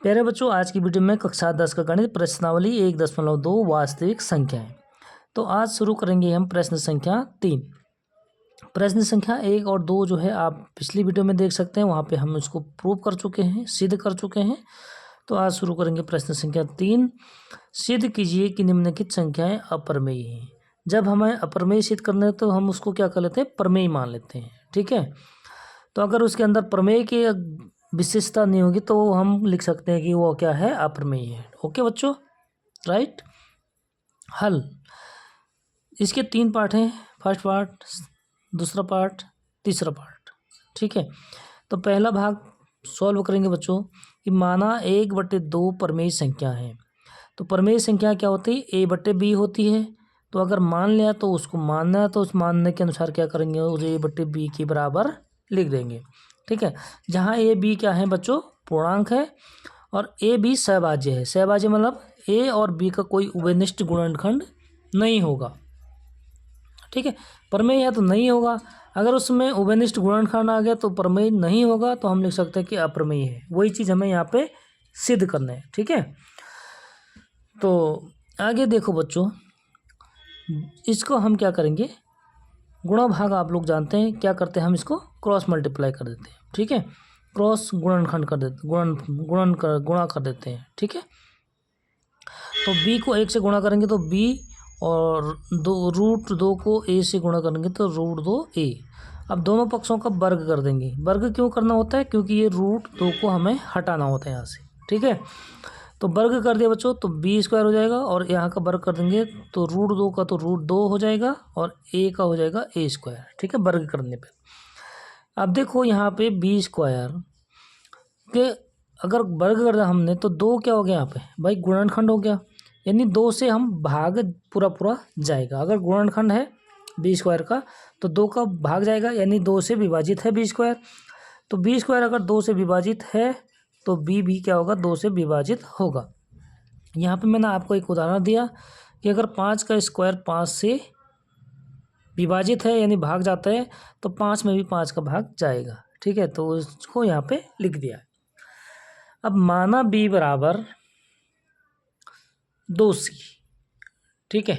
प्यारे बच्चों, आज की वीडियो में कक्षा 10 का गणित प्रश्नावली 1.2 वास्तविक संख्याएं। तो आज शुरू करेंगे हम प्रश्न संख्या 3। प्रश्न संख्या 1 और 2 जो है आप पिछली वीडियो में देख सकते हैं, वहाँ पे हम इसको प्रूव कर चुके हैं, सिद्ध कर चुके हैं। तो आज शुरू करेंगे प्रश्न संख्या 3। सिद्ध कीजिए कि निम्नलिखित संख्याएं अप्रमेय हैं। जब हमें अप्रमेय सिद्ध करना है तो हम उसको क्या कर लेते हैं, प्रमेय मान लेते हैं। ठीक है, तो अगर उसके अंदर प्रमेय की विशेषता नहीं होगी तो हम लिख सकते हैं कि वो क्या है, अप्रमेय है। ओके बच्चों, राइट। हल, इसके 3 पार्ट हैं, फर्स्ट पार्ट, दूसरा पार्ट, तीसरा पार्ट। ठीक है, तो पहला भाग सॉल्व करेंगे बच्चों कि माना 1/2 प्रमेय संख्या है। तो प्रमेय संख्या क्या होती है, a/b होती है। तो अगर मान लिया तो उसको मानना है, तो उस मानने के अनुसार क्या करेंगे, उस a/b के बराबर लिख देंगे। ठीक है, जहाँ a b क्या है बच्चों, पूर्णांक है, और a b सहभाज्य है। सहभाज्य मतलब a और b का कोई उभयनिष्ठ गुणनखंड नहीं होगा। ठीक है, प्रमेय है तो नहीं होगा। अगर उसमें उभयनिष्ठ गुणनखंड आ गया तो प्रमेय नहीं होगा, तो हम लिख सकते हैं कि अप्रमेय है। वही चीज़ हमें यहाँ पे सिद्ध करना है। ठीक है, तो आगे देखो बच्चों, इसको हम क्या करेंगे, गुणा भाग आप लोग जानते हैं क्या करते हैं, हम इसको क्रॉस मल्टीप्लाई कर देते हैं। ठीक है, क्रॉस गुणनखंड कर देते, गुणा कर देते हैं। ठीक है, तो b को 1 से गुणा करेंगे तो b, और √2 को a से गुणा करेंगे तो √2a। अब दोनों पक्षों का वर्ग कर देंगे। वर्ग क्यों करना होता है, क्योंकि ये √2 को हमें हटाना होता है यहाँ से। ठीक है, तो वर्ग कर दिया बच्चों तो b² हो जाएगा, और यहाँ का वर्ग कर देंगे तो √2 का तो √2 हो जाएगा, और a का हो जाएगा a²। ठीक है, वर्ग करने पे अब देखो यहाँ पे b² के अगर वर्ग कर दिया हमने तो 2 क्या हो गया यहाँ पे भाई, गुणनखंड हो गया। यानी 2 से हम भाग पूरा जाएगा। अगर गुणनखंड है b² का तो 2 का भाग जाएगा, यानी 2 से विभाजित है b²। तो b² अगर 2 से विभाजित है तो b भी क्या होगा, 2 से विभाजित होगा। यहाँ पे मैंने आपको एक उदाहरण दिया कि अगर 5 का स्क्वायर 5 से विभाजित है यानी भाग जाता है, तो 5 में भी 5 का भाग जाएगा। ठीक है, तो उसको यहाँ पे लिख दिया। अब माना b बराबर 2c। ठीक है,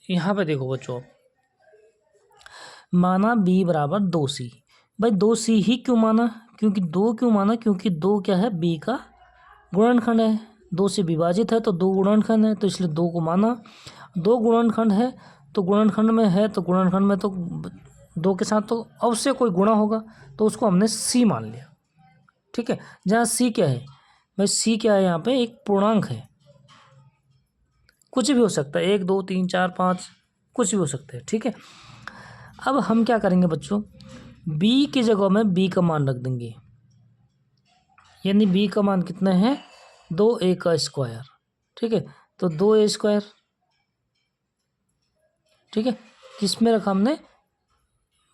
यहाँ पे देखो बच्चों, माना b बराबर 2c। भाई 2c ही क्यों माना, क्योंकि 2 क्यों माना, क्योंकि 2 क्या है, b का गुणनखंड है। 2 से विभाजित है तो 2 गुणनखंड है, तो इसलिए 2 को माना। 2 गुणनखंड है तो गुणनखंड में है, तो गुणनखंड में तो 2 के साथ तो अवश्य कोई गुणा होगा, तो उसको हमने c मान लिया। ठीक है, जहाँ c क्या है भाई, c क्या है यहाँ पे, एक पूर्णांक है। कुछ भी हो सकता है, 1 2 3 4 5 कुछ भी हो सकता है। ठीक है, अब हम क्या करेंगे बच्चों, b की जगह में b का मान रख देंगे। यानी b का मान कितना है, 2a का स्क्वायर। ठीक है, तो 2a²। ठीक है, किस में रखा हमने,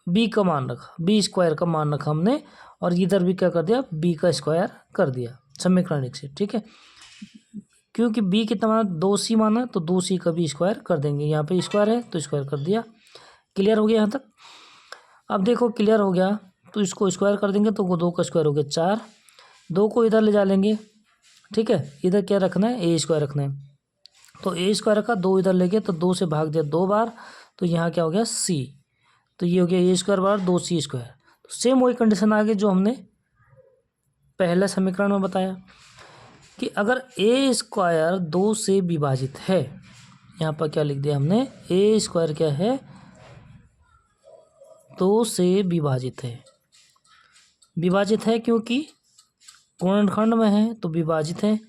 b का मान रखा, b² का मान रखा हमने, और इधर भी क्या कर दिया, b का स्क्वायर कर दिया समीकरण 1 से। ठीक है, क्योंकि b कितना माना, 2c माना, तो 2c का भी स्क्वायर कर देंगे। यहाँ पे स्क्वायर है तो स्क्वायर कर दिया। क्लियर हो गया यहाँ तक। अब देखो क्लियर हो गया, तो इसको स्क्वायर कर देंगे तो 2 का स्क्वायर हो गया 4। 2 को इधर ले जा लेंगे। ठीक है, इधर क्या रखना है, a² रखना है, तो a² रखा, 2 इधर ले गए तो 2 से भाग दिया 2 बार, तो यहाँ क्या हो गया c। तो ये हो गया a² बराबर 2c²। तो सेम वही कंडीशन आ गई जो हमने पहले समीकरण में बताया कि अगर a² 2 से विभाजित है, यहाँ पर क्या लिख दिया हमने, a² क्या है, 2 से विभाजित है। विभाजित है क्योंकि गुणनखंड में है तो विभाजित है,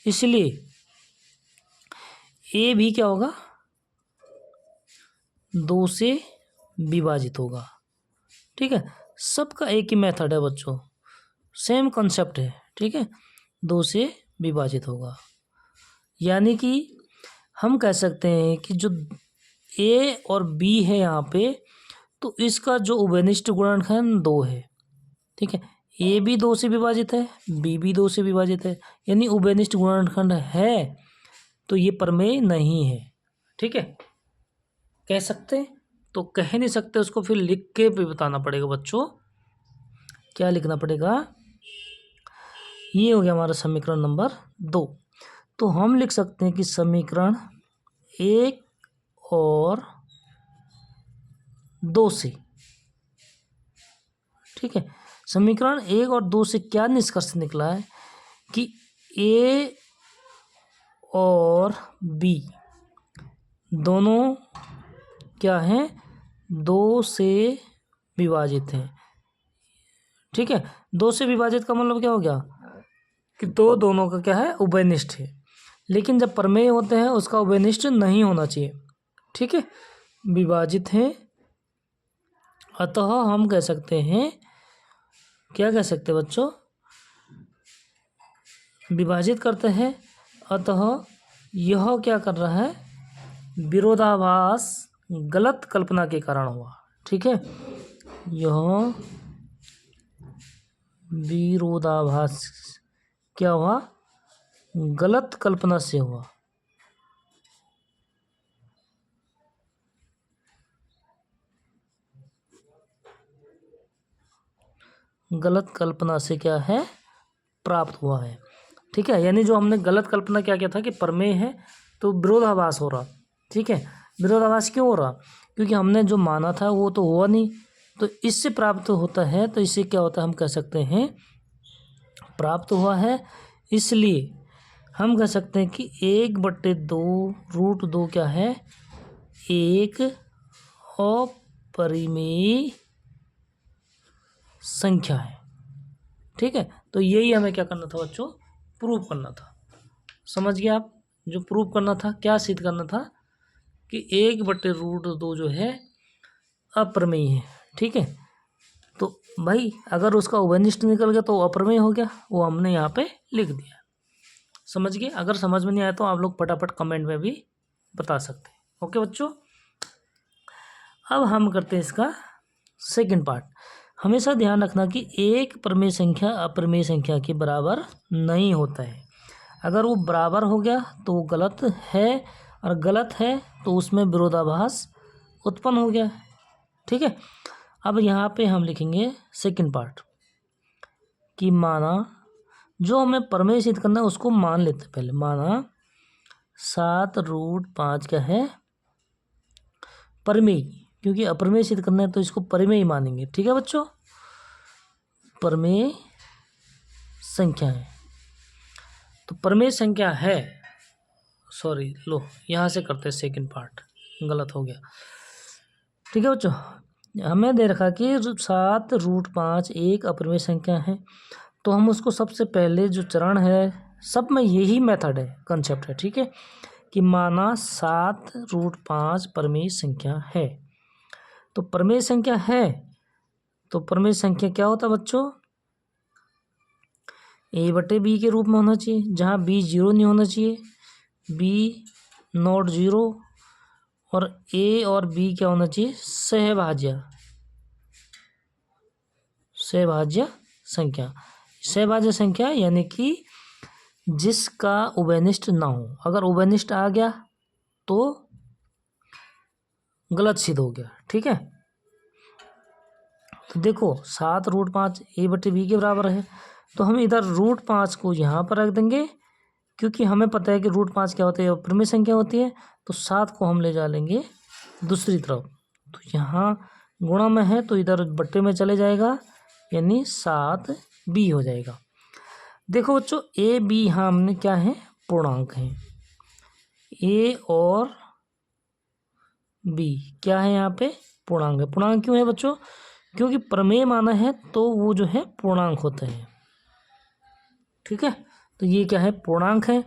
इसलिए a भी क्या होगा, 2 से विभाजित होगा। ठीक है, सबका एक ही मेथड है बच्चों, सेम कॉन्सेप्ट है। ठीक है, 2 से विभाजित होगा, यानी कि हम कह सकते हैं कि जो a और b है यहाँ पे, तो इसका जो उभयनिष्ठ गुणनखंड 2 है। ठीक है, a भी 2 से विभाजित है, b भी 2 से विभाजित है, यानी उभयनिष्ठ गुणनखंड है, तो ये प्रमेय नहीं है। ठीक है, कह सकते, तो कह नहीं सकते, उसको फिर लिख के भी बताना पड़ेगा बच्चों। क्या लिखना पड़ेगा, ये हो गया हमारा समीकरण नंबर 2। तो हम लिख सकते हैं कि समीकरण 1 और 2 से, ठीक है, समीकरण 1 और 2 से क्या निष्कर्ष निकला है कि ए और बी दोनों क्या हैं, 2 से विभाजित हैं। ठीक है, 2 से विभाजित का मतलब क्या हो गया कि दोनों का क्या है, उभयनिष्ठ है। लेकिन जब प्रमेय होते हैं उसका उभयनिष्ठ नहीं होना चाहिए। ठीक है, विभाजित हैं, अतः हम कह सकते हैं, क्या कह सकते हैं बच्चों, विभाजित करते हैं, अतः यह क्या कर रहा है, विरोधाभास गलत कल्पना के कारण हुआ। ठीक है, यह विरोधाभास क्या हुआ, गलत कल्पना से हुआ। गलत कल्पना से क्या है, प्राप्त हुआ है। ठीक है, यानी जो हमने गलत कल्पना क्या किया था कि प्रमेय है तो विरोधाभास हो रहा। ठीक है, विरोधाभास क्यों हो रहा, क्योंकि हमने जो माना था वो तो हुआ नहीं, तो इससे प्राप्त होता है, तो इससे क्या होता है, हम कह सकते हैं प्राप्त हुआ है। इसलिए हम कह सकते हैं कि 1/2 √2 क्या है, एक अपरिमेय संख्या है। ठीक है, तो यही हमें क्या करना था बच्चों, प्रूव करना था। समझ गए आप, जो प्रूव करना था, क्या सिद्ध करना था कि 1/2 जो है अप्रमेय है। ठीक है, तो भाई अगर उसका उभयनिष्ठ निकल गया तो अप्रमेय हो गया, वो हमने यहाँ पे लिख दिया। समझ गए, अगर समझ में नहीं आया तो आप लोग फटाफट कमेंट में भी बता सकते हैं। ओके बच्चों, अब हम करते हैं इसका सेकंड पार्ट। हमेशा ध्यान रखना कि एक प्रमेय संख्या अप्रमेय संख्या के बराबर नहीं होता है। अगर वो बराबर हो गया तो वो गलत है, और गलत है तो उसमें विरोधाभास उत्पन्न हो गया। ठीक है, अब यहाँ पे हम लिखेंगे सेकंड पार्ट कि माना, जो हमें प्रमेय सिद्ध करना है उसको मान लेते हैं पहले। माना 7√5 क्या है, प्रमेय, क्योंकि अप्रमेय सिद्ध करना है तो इसको परिमेय मानेंगे। ठीक है बच्चों, प्रमेय संख्या है, तो प्रमेय संख्या है, सॉरी लो यहाँ से करते हैं सेकंड पार्ट, गलत हो गया। ठीक है बच्चों, हमें दे रखा कि 7√5 एक अप्रमेय संख्या है, तो हम उसको सबसे पहले जो चरण है, सब में यही मेथड है, कंसेप्ट है। ठीक है, कि माना 7√5 प्रमेय संख्या है, तो प्रमेय संख्या है, तो प्रमेय संख्या क्या होता है बच्चों, a/b के रूप में होना चाहिए, जहाँ b 0 नहीं होना चाहिए, b नॉट 0, और a और b क्या होना चाहिए, सहभाज्य संख्या। सहभाज्य संख्या यानी कि जिसका उभयनिष्ठ ना हो। अगर उभयनिष्ठ आ गया तो गलत सिद्ध हो गया। ठीक है, तो देखो 7√5 a/b के बराबर है, तो हम इधर √5 को यहाँ पर रख देंगे, क्योंकि हमें पता है कि √5 क्या होती है, अप्रमेय संख्या होती है। तो 7 को हम ले जा लेंगे दूसरी तरफ, तो यहाँ गुणा में है तो इधर बट्टे में चले जाएगा, यानी 7b हो जाएगा। देखो बच्चों, a b यहाँ हमने क्या है, पूर्णांक हैं। a और b क्या है, यहाँ पे पूर्णांक है। पूर्णांक क्यों है बच्चों, क्योंकि प्रमेय माना है तो वो जो है पूर्णांक होता है। ठीक है, तो ये क्या है, पूर्णांक है।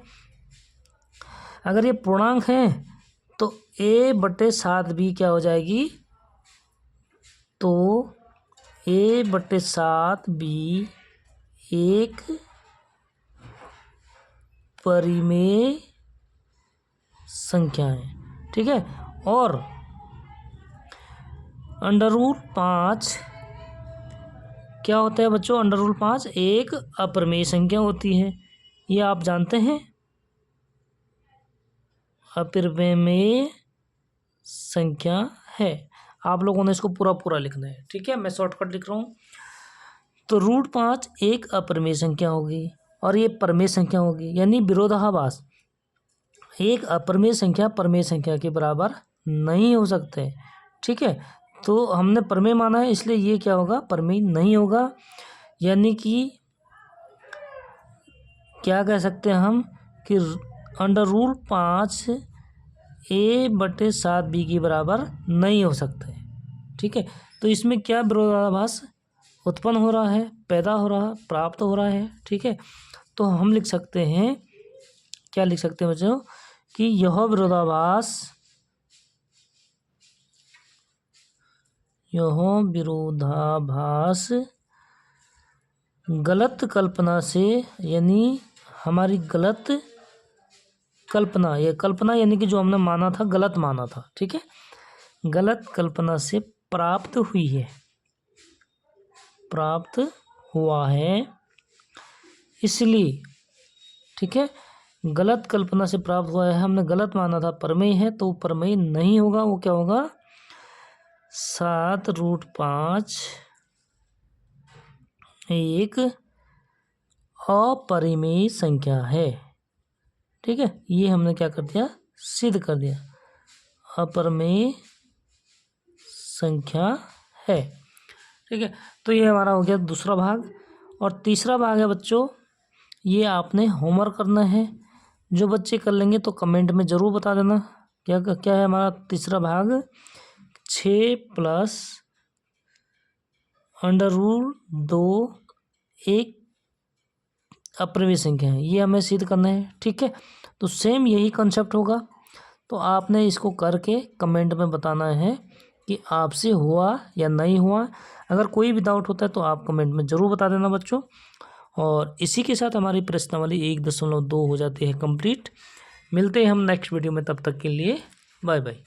अगर ये पूर्णांक है तो a/7b क्या हो जाएगी, तो a/7b एक परिमेय संख्या है। ठीक है, और √5 क्या होता है बच्चों, √5 एक अप्रमेय संख्या होती है, ये आप जानते हैं, अप्रमेय संख्या है। आप लोगों ने इसको पूरा पूरा लिखना है। ठीक है, मैं शॉर्टकट लिख रहा हूँ। तो √5 एक अप्रमेय संख्या होगी, और ये प्रमेय संख्या होगी, यानी विरोधाभास। एक अप्रमेय संख्या प्रमेय संख्या के बराबर नहीं हो सकते। ठीक है, तो हमने प्रमेय माना है, इसलिए ये क्या होगा, प्रमेय नहीं होगा। यानी कि क्या कह सकते हैं हम कि अंडर रूल 5a/7b के बराबर नहीं हो सकते। ठीक है, तो इसमें क्या विरोधाभास उत्पन्न हो रहा है, पैदा हो रहा, प्राप्त हो रहा है। ठीक है, तो हम लिख सकते हैं, क्या लिख सकते हैं बच्चों, कि यह विरोधाभास गलत कल्पना से, यानी हमारी गलत कल्पना, ये कल्पना यानी कि जो हमने माना था गलत माना था। ठीक है, गलत कल्पना से प्राप्त हुई है, प्राप्त हुआ है, इसलिए। ठीक है, गलत कल्पना से प्राप्त हुआ है, हमने गलत माना था, प्रमेय है, तो प्रमेय नहीं होगा। वो क्या होगा, 7√5 एक अपरिमेय संख्या है। ठीक है, ये हमने क्या कर दिया, सिद्ध कर दिया, अपरिमेय संख्या है। ठीक है, तो ये हमारा हो गया दूसरा भाग। और तीसरा भाग है बच्चों, ये आपने होमवर्क करना है। जो बच्चे कर लेंगे तो कमेंट में ज़रूर बता देना क्या क्या है हमारा तीसरा भाग। 6 + √2 एक अप्रमेय संख्या है, ये हमें सिद्ध करना है। ठीक है, तो सेम यही कंसेप्ट होगा, तो आपने इसको करके कमेंट में बताना है कि आपसे हुआ या नहीं हुआ। अगर कोई भी डाउट होता है तो आप कमेंट में ज़रूर बता देना बच्चों। और इसी के साथ हमारी प्रश्नावली 1.2 हो जाती है कंप्लीट। मिलते हैं हम नेक्स्ट वीडियो में, तब तक के लिए बाय बाय।